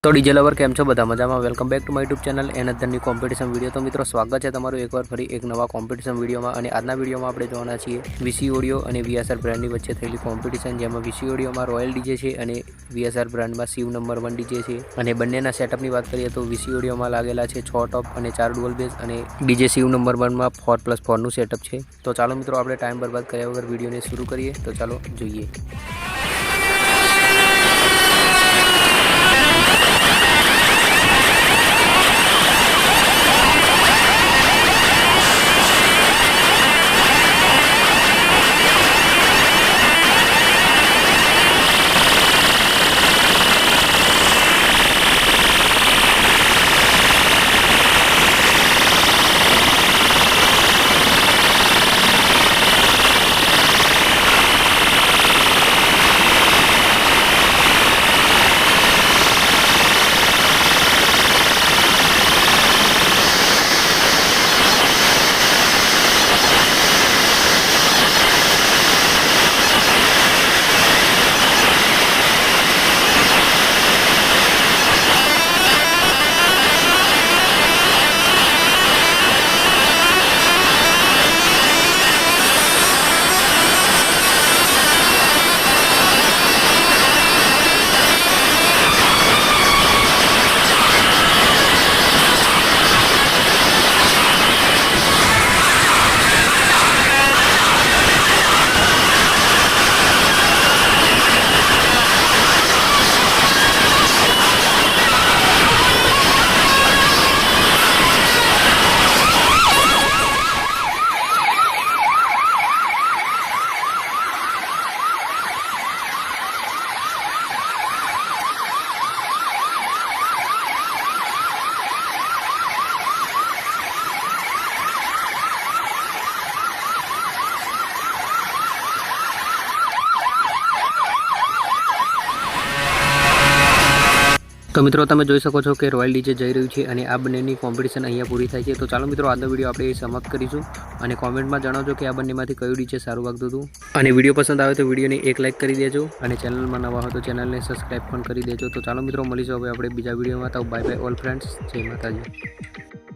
तो DJ lover केम छो बधा मजामां। Welcome back to my YouTube channel एनधरनी कॉम्पिटिशन वीडियो। तो मित्रों स्वागत है तमारुं एकवार फरी एक नवा कॉम्पिटिशन वीडियो में। और आजना वीडियो में आपणे जोवाना छीए वीसी ऑडियो और वीएसआर ब्रांड वच्चे थयेली कॉम्पिटिशन, जेमां वीसी ऑडियो में रॉयल डीजे है और वीएसआर ब्रांड में शिव नंबर 1 डीजे है। और बंनेना सेटअप की बात करिए तो वीसी ऑडियो में लागेला है 6 टॉप और 4 डुअल बेस और डीजे शिव नंबर 1 में 4+4 सेटअप है। तो चलो मित्रों आपणे टाइम बर्बाद कर्या वगर वीडियो ने शुरू करिए। तो चलो जोईए। तो मित्रों તમે જોઈ શકો છો કે રોયલ ડીજે જઈ રહ્યું છે અને આ બંનેની કોમ્પિટિશન અહીંયા પૂરી થાય છે। તો ચાલો મિત્રો આજનો વિડીયો આપણે સમાપ્ત કરીશું અને કોમેન્ટમાં જણાવજો કે આ બંનેમાંથી કયું ડીજે સારું વાગતું હતું। અને વિડીયો પસંદ આવે તો વિડીયોને એક લાઇક કરી દેજો અને ચેનલમાં નવા હો તો ચેનલને સબસ્ક્રાઇબ પણ કરી દેજો। તો ચાલો મિત્રો મળીશું હવે આપણે બીજા વિડીયોમાં। તો બાય બાય ઓલ ફ્રેન્ડ્સ, જય માતાજી।